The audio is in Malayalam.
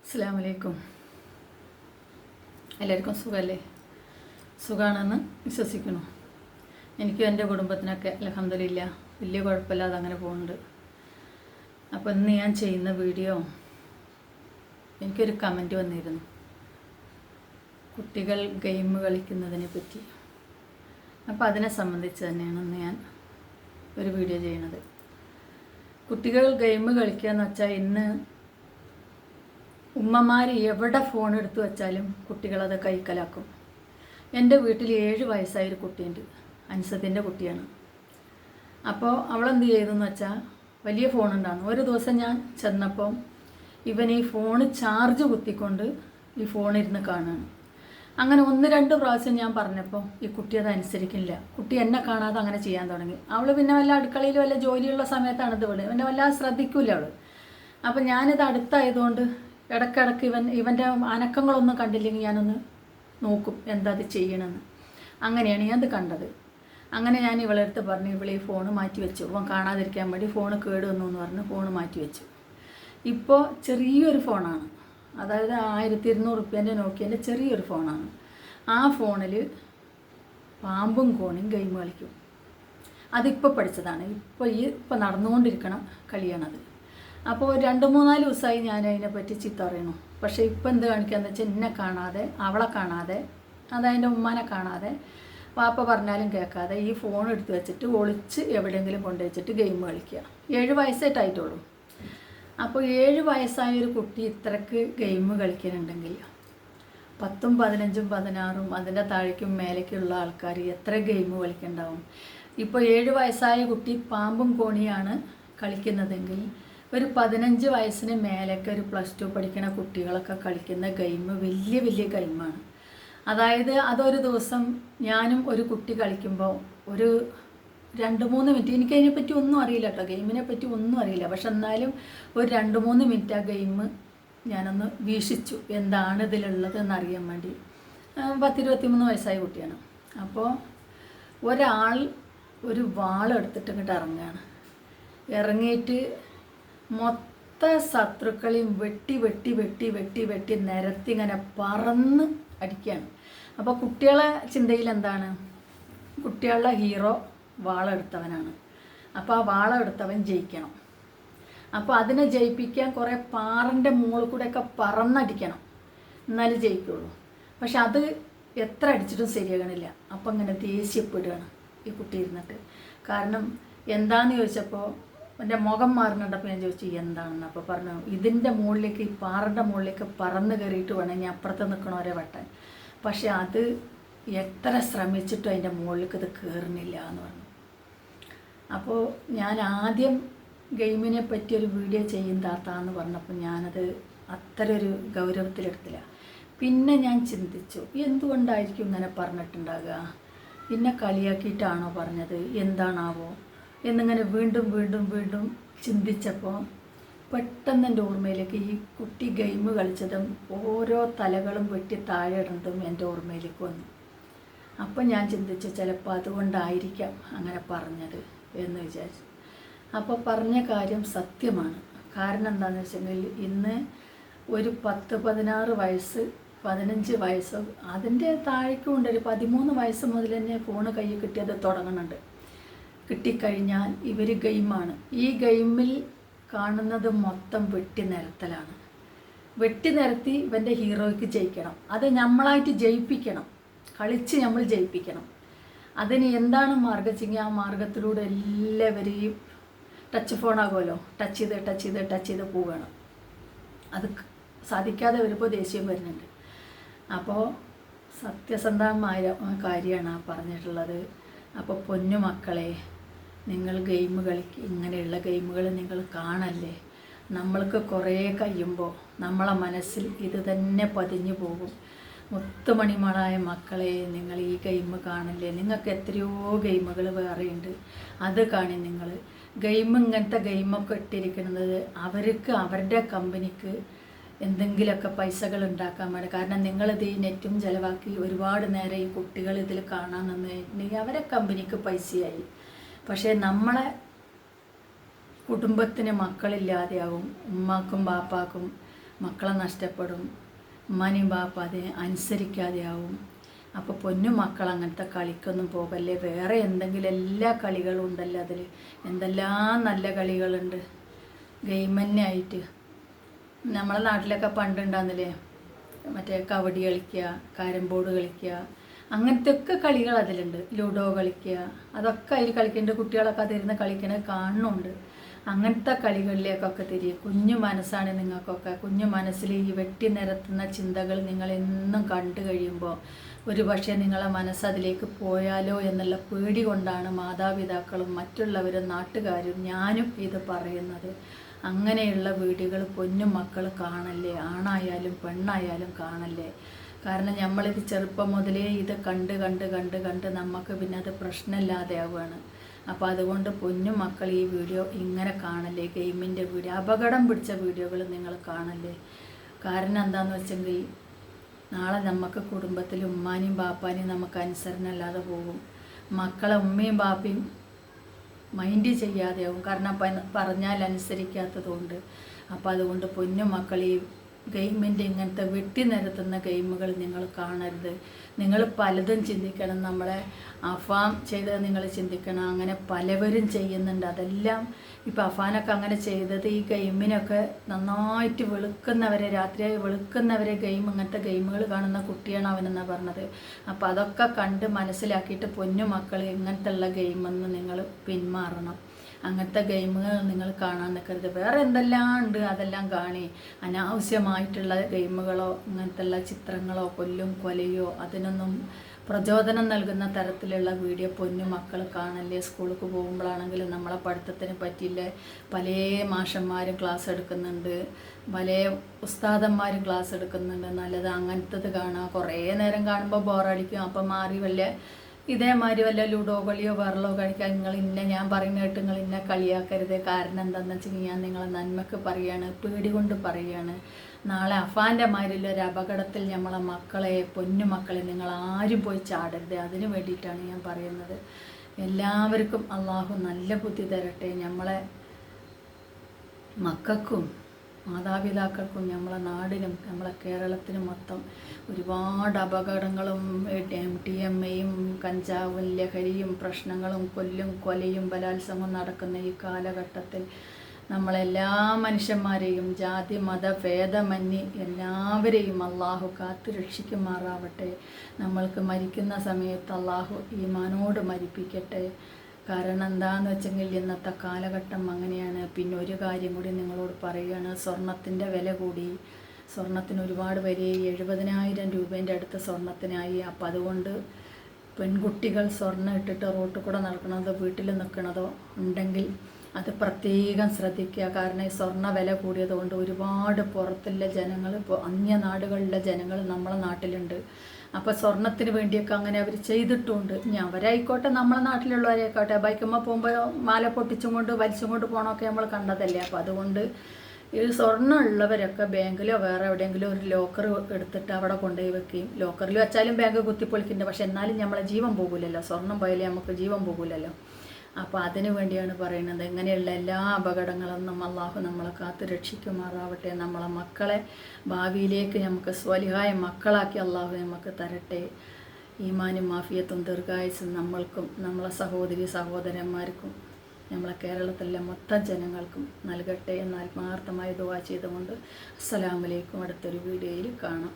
അസ്സലാമു അലൈക്കും. എല്ലാവർക്കും സുഖമല്ലേ? സുഖമാണെന്ന് വിശ്വസിക്കുന്നു. എനിക്കും എൻ്റെ കുടുംബത്തിനൊക്കെ അൽഹംദുലില്ലാ വലിയ കുഴപ്പമില്ലാതെ അങ്ങനെ പോകുന്നുണ്ട്. അപ്പോൾ ഇന്ന് ഞാൻ ചെയ്യുന്ന വീഡിയോ, എനിക്കൊരു കമൻറ്റ് വന്നിരുന്നു, കുട്ടികൾ ഗെയിം കളിക്കുന്നതിനെ പറ്റി. അപ്പോൾ അതിനെ സംബന്ധിച്ച് തന്നെയാണ് ഇന്ന് ഞാൻ ഒരു വീഡിയോ ചെയ്യുന്നത്. കുട്ടികൾ ഗെയിം കളിക്കുക എന്ന് വെച്ചാൽ ഇന്ന് ഉമ്മമാർ എവിടെ ഫോൺ എടുത്തു വെച്ചാലും കുട്ടികളത് കൈക്കലാക്കും. എൻ്റെ വീട്ടിൽ 7 വയസ്സായൊരു കുട്ടിയുണ്ട്, അൻസത്തിൻ്റെ കുട്ടിയാണ്. അപ്പോൾ അവളെന്ത് ചെയ്തെന്ന് വെച്ചാൽ വലിയ ഫോണുണ്ടായിരുന്നു. ഒരു ദിവസം ഞാൻ ചെന്നപ്പോൾ ഇവൻ ഈ ഫോണ് ചാർജ് കുത്തിക്കൊണ്ട് ഈ ഫോണിരുന്ന് കാണുകയാണ്. അങ്ങനെ 1-2 പ്രാവശ്യം ഞാൻ പറഞ്ഞപ്പോൾ ഈ കുട്ടി അത് അനുസരിക്കില്ല. കുട്ടി എന്നെ കാണാതെ അങ്ങനെ ചെയ്യാൻ തുടങ്ങി. അവൾ പിന്നെ വല്ല അടുക്കളയിൽ വല്ല ജോലിയുള്ള സമയത്താണ് ഇത് വിടുക, പിന്നെ വല്ലാതെ ശ്രദ്ധിക്കില്ല അവൾ. അപ്പം ഞാനിത് അടുത്തായതുകൊണ്ട് ഇടയ്ക്കിടയ്ക്ക് ഇവൻ്റെ അനക്കങ്ങളൊന്നും കണ്ടില്ലെങ്കിൽ ഞാനൊന്ന് നോക്കും എന്താ അത് ചെയ്യണമെന്ന്. അങ്ങനെയാണ് ഞാനത് കണ്ടത്. അങ്ങനെ ഞാൻ ഇവളെടുത്ത് പറഞ്ഞു, ഇവളെ ഈ ഫോണ് മാറ്റി വെച്ചു, ഇവൻ കാണാതിരിക്കാൻ വേണ്ടി ഫോണ് കേട് വന്നു എന്ന് പറഞ്ഞ് ഫോണ് മാറ്റി വെച്ചു. ഇപ്പോൾ ചെറിയൊരു ഫോണാണ്, അതായത് 1200 റുപ്യേൻ്റെ നോക്കിയൻ്റെ ചെറിയൊരു ഫോണാണ്. ആ ഫോണിൽ പാമ്പും കോണിയും ഗെയിം കളിക്കും. അതിപ്പോൾ പഠിച്ചതാണ്, ഇപ്പോൾ നടന്നുകൊണ്ടിരിക്കണ കളിയാണത്. അപ്പോൾ 2-3-4 ദിവസമായി ഞാൻ അതിനെപ്പറ്റി ചീത്ത പറയണു. പക്ഷേ ഇപ്പം എന്ത് കാണിക്കുകയെന്ന് വെച്ചാൽ എന്നെ കാണാതെ, അവളെ കാണാതെ, അതതിൻ്റെ ഉമ്മാനെ കാണാതെ, വാപ്പ പറഞ്ഞാലും കേൾക്കാതെ ഈ ഫോൺ എടുത്ത് വെച്ചിട്ട് ഒളിച്ച് എവിടെയെങ്കിലും കൊണ്ടുവച്ചിട്ട് ഗെയിം കളിക്കുക. 7 വയസ്സായിട്ടായിട്ടുള്ളൂ. അപ്പോൾ 7 വയസ്സായൊരു കുട്ടി ഇത്രക്ക് ഗെയിം കളിക്കാനുണ്ടെങ്കിൽ 10, 15, 16 അതിൻ്റെ താഴേക്കും മേലേക്കുള്ള ആൾക്കാർ എത്ര ഗെയിം കളിക്കുന്നുണ്ടാവും? ഇപ്പോൾ 7 വയസ്സായ കുട്ടി പാമ്പും കോണിയാണ് കളിക്കുന്നതെങ്കിൽ ഒരു 15 വയസ്സിന് മേലേക്ക് ഒരു +2 പഠിക്കുന്ന കുട്ടികളൊക്കെ കളിക്കുന്ന ഗെയിം വലിയ വലിയ ഗെയിമാണ്. അതായത് അതൊരു ദിവസം ഞാനും ഒരു കുട്ടി കളിക്കുമ്പോൾ ഒരു 2-3 മിനിറ്റ്, എനിക്കതിനെപ്പറ്റി ഒന്നും അറിയില്ല കേട്ടോ, ഗെയിമിനെ പറ്റി ഒന്നും അറിയില്ല. പക്ഷെ എന്നാലും ഒരു 2-3 മിനിറ്റ് ആ ഗെയിം ഞാനൊന്ന് വീക്ഷിച്ചു, എന്താണ് ഇതിലുള്ളത് എന്നറിയാൻ വേണ്ടി. 10-23 വയസ്സായ കുട്ടിയാണ്. അപ്പോൾ ഒരാൾ ഒരു വാളെടുത്തിട്ട് ഇങ്ങോട്ട് ഇറങ്ങിയിട്ട് മൊത്ത ശത്രുക്കളെയും വെട്ടി നിരത്തി ഇങ്ങനെ പറന്ന് അടിക്കുകയാണ്. അപ്പോൾ കുട്ടികളെ ചിന്തയിൽ എന്താണ്? കുട്ടികളുടെ ഹീറോ വാളെടുത്തവനാണ്. അപ്പോൾ ആ വാളെടുത്തവൻ ജയിക്കണം. അപ്പോൾ അതിനെ ജയിപ്പിക്കാൻ കുറേ പാറൻ്റെ മുകളിൽ കൂടെയൊക്കെ പറന്നടിക്കണം, എന്നാലും ജയിക്കുള്ളൂ. പക്ഷെ അത് എത്ര അടിച്ചിട്ടും ശരിയാകണില്ല. അപ്പം ഇങ്ങനെ ദേഷ്യപ്പെടുകയാണ് ഈ കുട്ടി ഇരുന്നിട്ട്. കാരണം എന്താണെന്ന് ചോദിച്ചപ്പോൾ എൻ്റെ മുഖം മാറുന്നുണ്ടപ്പോൾ ഞാൻ ചോദിച്ചു എന്താണെന്ന്. അപ്പോൾ പറഞ്ഞു, ഇതിൻ്റെ മുകളിലേക്ക്, ഈ പാറൻ്റെ മുകളിലേക്ക് പറന്ന് കയറിയിട്ട് വേണമെങ്കിൽ അപ്പുറത്ത് നിൽക്കണവരെ വെട്ടാൻ. പക്ഷെ അത് എത്ര ശ്രമിച്ചിട്ടും അതിൻ്റെ മുകളിലേക്ക് ഇത് കയറുന്നില്ല എന്ന് പറഞ്ഞു. അപ്പോൾ ഞാൻ ആദ്യം ഗെയിമിനെ പറ്റി ഒരു വീഡിയോ ചെയ്യും താത്താന്ന് പറഞ്ഞപ്പോൾ ഞാനത് അത്ര ഒരു ഗൗരവത്തിലെടുത്തില്ല. പിന്നെ ഞാൻ ചിന്തിച്ചു, എന്തുകൊണ്ടായിരിക്കും ഇങ്ങനെ പറഞ്ഞിട്ടുണ്ടാകുക? പിന്നെ കളിയാക്കിയിട്ടാണോ പറഞ്ഞത്, എന്താണാവോ എന്നിങ്ങനെ വീണ്ടും ചിന്തിച്ചപ്പോൾ പെട്ടെന്ന് എൻ്റെ ഓർമ്മയിലേക്ക് ഈ കുട്ടി ഗെയിം കളിച്ചതും ഓരോ തലകളും വെട്ടി താഴെ ഇടുന്നതും എൻ്റെ ഓർമ്മയിലേക്ക് വന്നു. അപ്പം ഞാൻ ചിന്തിച്ചു, ചിലപ്പോൾ അതുകൊണ്ടായിരിക്കാം അങ്ങനെ പറഞ്ഞത് എന്ന് വിചാരിച്ചു. അപ്പോൾ പറഞ്ഞ കാര്യം സത്യമാണ്. കാരണം എന്താണെന്ന് വെച്ചിട്ടുണ്ടെങ്കിൽ ഇന്ന് ഒരു 10-16 വയസ്സ്, 15 വയസ്സ്, അതിൻ്റെ താഴേക്കും ഉണ്ട്. ഒരു 13 വയസ്സ് മുതൽ തന്നെ ഫോണ് കയ്യിൽ കിട്ടിയത് തുടങ്ങുന്നുണ്ട്. കിട്ടിക്കഴിഞ്ഞാൽ ഇവർ ഗെയിമാണ്. ഈ ഗെയിമിൽ കാണുന്നത് മൊത്തം വെട്ടി നിരത്തലാണ്. വെട്ടി നിരത്തി ഇവൻ്റെ ഹീറോയ്ക്ക് ജയിക്കണം. അത് നമ്മളായിട്ട് ജയിപ്പിക്കണം, കളിച്ച് നമ്മൾ ജയിപ്പിക്കണം. അതിന് എന്താണ് മാർഗം വെച്ചെങ്കിൽ ആ മാർഗത്തിലൂടെ എല്ലാവരെയും ടച്ച് ഫോണാകുമല്ലോ, ടച്ച് ചെയ്ത് പോവുകയാണ്. അത് സാധിക്കാതെ വരുമ്പോൾ ദേഷ്യം വരുന്നുണ്ട്. അപ്പോൾ സത്യസന്ധമായ കാര്യമാണ് ആ പറഞ്ഞിട്ടുള്ളത്. അപ്പോൾ പൊന്നു മക്കളെ, നിങ്ങൾ ഗെയിം ഇങ്ങനെയുള്ള ഗെയിമുകൾ നിങ്ങൾ കാണല്ലേ. നമ്മൾക്ക് കുറേ കഴിയുമ്പോൾ നമ്മളെ മനസ്സിൽ ഇത് തന്നെ പതിഞ്ഞു പോകും. മുത്തുമണിമളായ മക്കളെ, നിങ്ങൾ ഈ ഗെയിം കാണല്ലേ. നിങ്ങൾക്ക് എത്രയോ ഗെയിമുകൾ വേറെയുണ്ട്, അത് കാണി. നിങ്ങൾ ഇങ്ങനത്തെ ഗെയിമൊക്കെ ഇട്ടിരിക്കുന്നത് അവർക്ക് അവരുടെ കമ്പനിക്ക് എന്തെങ്കിലുമൊക്കെ പൈസകൾ ഉണ്ടാക്കാൻ വേണ്ടി. കാരണം നിങ്ങളിത് ഈ നെറ്റും ചിലവാക്കി ഒരുപാട് നേരം ഈ കുട്ടികൾ ഇതിൽ കാണാൻ നിന്നുണ്ടെങ്കിൽ അവരെ കമ്പനിക്ക് പൈസയായി. പക്ഷേ നമ്മളെ കുടുംബത്തിന് മക്കളില്ലാതെയാവും, ഉമ്മാക്കും ബാപ്പാക്കും മക്കളെ നഷ്ടപ്പെടും, ഉമ്മാനെയും ബാപ്പാതെ അനുസരിക്കാതെയാവും. അപ്പോൾ പൊന്നു മക്കൾ അങ്ങനത്തെ കളിക്കൊന്നും പോകല്ലേ. വേറെ എന്തെങ്കിലും എല്ലാ കളികളും ഉണ്ടല്ലോ അതിൽ, എന്തെല്ലാം നല്ല കളികളുണ്ട് ഗെയിം തന്നെ ആയിട്ട്. നമ്മളെ നാട്ടിലൊക്കെ പണ്ടുണ്ടാകുന്നില്ലേ, മറ്റേ കബഡി കളിക്കുക, കാരം ബോർഡ് കളിക്കുക, അങ്ങനത്തെ ഒക്കെ കളികൾ അതിലുണ്ട്. ലുഡോ കളിക്കുക, അതൊക്കെ അതിൽ കളിക്കേണ്ട കുട്ടികളൊക്കെ അതിരുന്ന് കളിക്കണത് കാണുന്നുണ്ട്. അങ്ങനത്തെ കളികളിലേക്കൊക്കെ തിരിയും. കുഞ്ഞു മനസ്സാണ് നിങ്ങൾക്കൊക്കെ. കുഞ്ഞു മനസ്സിൽ ഈ വെട്ടി നിരത്തുന്ന ചിന്തകൾ നിങ്ങളെന്നും കണ്ടു കഴിയുമ്പോൾ ഒരു പക്ഷേ നിങ്ങളെ മനസ്സതിലേക്ക് പോയാലോ എന്നുള്ള പേടി കൊണ്ടാണ് മാതാപിതാക്കളും മറ്റുള്ളവരും നാട്ടുകാരും ഞാനും ഇത് പറയുന്നത്. അങ്ങനെയുള്ള വീഡിയോകൾ പൊന്നു മക്കൾ കാണല്ലേ, ആണായാലും പെണ്ണായാലും കാണല്ലേ. കാരണം നമ്മളിത് ചെറുപ്പം മുതലേ ഇത് കണ്ട് കണ്ട് കണ്ട് കണ്ട് നമുക്ക് പിന്നെ അത് പ്രശ്നമില്ലാതെ ആവുകയാണ്. അപ്പോൾ അതുകൊണ്ട് പൊന്നു മക്കൾ ഈ വീഡിയോ ഇങ്ങനെ കാണല്ലേ. ഗെയിമിൻ്റെ വീഡിയോ, അപകടം പിടിച്ച വീഡിയോകൾ നിങ്ങൾ കാണല്ലേ. കാരണം എന്താണെന്ന് വെച്ചെങ്കിൽ നാളെ നമുക്ക് കുടുംബത്തിൽ ഉമ്മാനെയും ബാപ്പാനെയും നമുക്ക് അനുസരണമില്ലാതെ പോകും. മക്കളെ ഉമ്മയും ബാപ്പയും മൈൻഡ് ചെയ്യാതെയാവും, കാരണം പറഞ്ഞാൽ അനുസരിക്കാത്തതുകൊണ്ട്. അപ്പോൾ അതുകൊണ്ട് പൊന്നു മക്കൾ ഈ ഗെയിമിൻ്റെ ഇങ്ങനത്തെ വെട്ടി നിരത്തുന്ന ഗെയിമുകൾ നിങ്ങൾ കാണരുത്. നിങ്ങൾ പലതും ചിന്തിക്കണം. നമ്മളെ അഫാൻ ചെയ്തത് നിങ്ങൾ ചിന്തിക്കണം. അങ്ങനെ പലവരും ചെയ്യുന്നുണ്ട്. അതെല്ലാം ഇപ്പോൾ അഫാനൊക്കെ അങ്ങനെ ചെയ്തത് ഈ ഗെയിമിനൊക്കെ നന്നായിട്ട് വെളുക്കുന്നവരെ, രാത്രിയായി വെളുക്കുന്നവരെ ഗെയിം, ഇങ്ങനത്തെ ഗെയിമുകൾ കാണുന്ന കുട്ടിയാണ് അവനെന്നാണ് പറഞ്ഞത്. അപ്പോൾ അതൊക്കെ കണ്ട് മനസ്സിലാക്കിയിട്ട് പൊന്നു മക്കൾ ഇങ്ങനത്തെ ഉള്ള ഗെയിമെന്ന് നിങ്ങൾ പിന്മാറണം. അങ്ങനത്തെ ഗെയിമുകൾ നിങ്ങൾ കാണാൻ നിൽക്കരുത്. വേറെ എന്തെല്ലാം ഉണ്ട് അതെല്ലാം കാണി. അനാവശ്യമായിട്ടുള്ള ഗെയിമുകളോ ഇങ്ങനത്തെ ഉള്ള ചിത്രങ്ങളോ കൊല്ലും കൊലയോ അതിനൊന്നും പ്രചോദനം നൽകുന്ന തരത്തിലുള്ള വീഡിയോ പൊന്നു മക്കൾ കാണല്ലേ. സ്കൂളിലേക്ക് പോകുമ്പോഴാണെങ്കിലും നമ്മളെ പഠിത്തത്തിന് പറ്റിയില്ല പല മാഷന്മാരും ക്ലാസ് എടുക്കുന്നുണ്ട്, പല ഉസ്താദന്മാരും ക്ലാസ് എടുക്കുന്നുണ്ട്. നല്ലത് അങ്ങനത്തത് കാണാം. കുറേ നേരം കാണുമ്പോൾ ബോറടിക്കും. അപ്പം മാറി വല്ല ഇതേമാതിരി വല്ല ലുഡോ കളിയോ വേറെല്ലോ കളിക്കാൻ നിങ്ങൾ ഞാൻ പറയുന്ന കേട്ട് നിങ്ങൾ ഇന്നെ കളിയാക്കരുത്. കാരണം എന്താണെന്ന് വെച്ചെങ്കിൽ ഞാൻ നിങ്ങളെ നന്മക്ക് പറയുകയാണ്, പേടി കൊണ്ട് പറയുകയാണ്. നാളെ അഫാൻ്റെ മാതിരിയുള്ള ഒരു അപകടത്തിൽ നമ്മളെ മക്കളെ, പൊന്നു മക്കളെ നിങ്ങൾ ആരും പോയി ചാടരുത്. അതിന് വേണ്ടിയിട്ടാണ് ഞാൻ പറയുന്നത്. എല്ലാവർക്കും അള്ളാഹു നല്ല ബുദ്ധി തരട്ടെ. നമ്മളെ മക്കൾക്കും മാതാപിതാക്കൾക്കും നമ്മളെ നാടിനും നമ്മളെ കേരളത്തിനും മൊത്തം ഒരുപാട് അപകടങ്ങളും MDMA-യും കഞ്ചാവും ലഹരിയും പ്രശ്നങ്ങളും കൊല്ലും കൊലയും ബലാത്സംഗവും നടക്കുന്ന ഈ കാലഘട്ടത്തിൽ നമ്മളെല്ലാ മനുഷ്യന്മാരെയും ജാതി മത ഭേദമന്യേ എല്ലാവരെയും അള്ളാഹു കാത്തു രക്ഷിക്കുമാറാവട്ടെ. നമ്മൾക്ക് മരിക്കുന്ന സമയത്ത് അള്ളാഹു ഈമാനോട് മരിപ്പിക്കട്ടെ. കാരണം എന്താണെന്ന് വെച്ചെങ്കിൽ ഇന്നത്തെ കാലഘട്ടം അങ്ങനെയാണ്. പിന്നെ ഒരു കാര്യം കൂടി നിങ്ങളോട് പറയുകയാണ്, സ്വർണത്തിൻ്റെ വില കൂടി. സ്വർണത്തിന് ഒരുപാട് വരെ 70,000 രൂപേൻ്റെ അടുത്ത് സ്വർണത്തിനായി. അപ്പം അതുകൊണ്ട് പെൺകുട്ടികൾ സ്വർണ്ണം ഇട്ടിട്ട് റോട്ടിൽ കൂടെ നടക്കണതോ വീട്ടിൽ നിൽക്കണതോ ഉണ്ടെങ്കിൽ അത് പ്രത്യേകം ശ്രദ്ധിക്കുക. കാരണം ഈ സ്വർണ്ണ വില കൂടിയതുകൊണ്ട് ഒരുപാട് പുറത്തുള്ള ജനങ്ങൾ, ഇപ്പോൾ അന്യനാടുകളിലെ ജനങ്ങൾ നമ്മളെ നാട്ടിലുണ്ട്. അപ്പോൾ സ്വർണത്തിന് വേണ്ടിയൊക്കെ അങ്ങനെ അവർ ചെയ്തിട്ടുണ്ട്. ഇനി അവരായിക്കോട്ടെ നമ്മളെ നാട്ടിലുള്ളവരായിക്കോട്ടെ, ബൈക്കുമ്പോൾ പോകുമ്പോൾ മാല പൊട്ടിച്ചും കൊണ്ട് വലിച്ചും കൊണ്ട് പോകണമൊക്കെ നമ്മൾ കണ്ടതല്ലേ. അപ്പോൾ അതുകൊണ്ട് ഈ സ്വർണ്ണം ഉള്ളവരൊക്കെ ബാങ്കിലോ വേറെ എവിടെയെങ്കിലും ഒരു ലോക്കർ എടുത്തിട്ട് അവിടെ കൊണ്ടുപോയി വെക്കുകയും, ലോക്കറിൽ വെച്ചാലും ബാങ്ക് കുത്തിപ്പൊളിക്കുന്നുണ്ട്, പക്ഷെ എന്നാലും നമ്മളെ ജീവൻ പോകില്ലല്ലോ. സ്വർണം പോയാലേ നമുക്ക് ജീവൻ പോകില്ലല്ലോ. അപ്പോൾ അതിനു വേണ്ടിയാണ് പറയുന്നത്. ഇങ്ങനെയുള്ള എല്ലാ അപകടങ്ങളൊന്നും അള്ളാഹു നമ്മളെ കാത്ത് രക്ഷിക്കുമാറാവട്ടെ. നമ്മളെ മക്കളെ ഭാവിയിലേക്ക് നമുക്ക് സ്വലിഹായ മക്കളാക്കി അള്ളാഹു നമുക്ക് തരട്ടെ. ഈമാനും മാഫിയത്തും ദീർഘായുസ്സും നമ്മൾക്കും നമ്മളെ സഹോദരി സഹോദരന്മാർക്കും നമ്മളെ കേരളത്തിലെ മൊത്തം ജനങ്ങൾക്കും നൽകട്ടെ എന്ന് ആത്മാർത്ഥമായി ദുആ ചെയ്തുകൊണ്ട് അസ്സലാമു അലൈക്കും. അടുത്തൊരു വീഡിയോയിൽ കാണാം.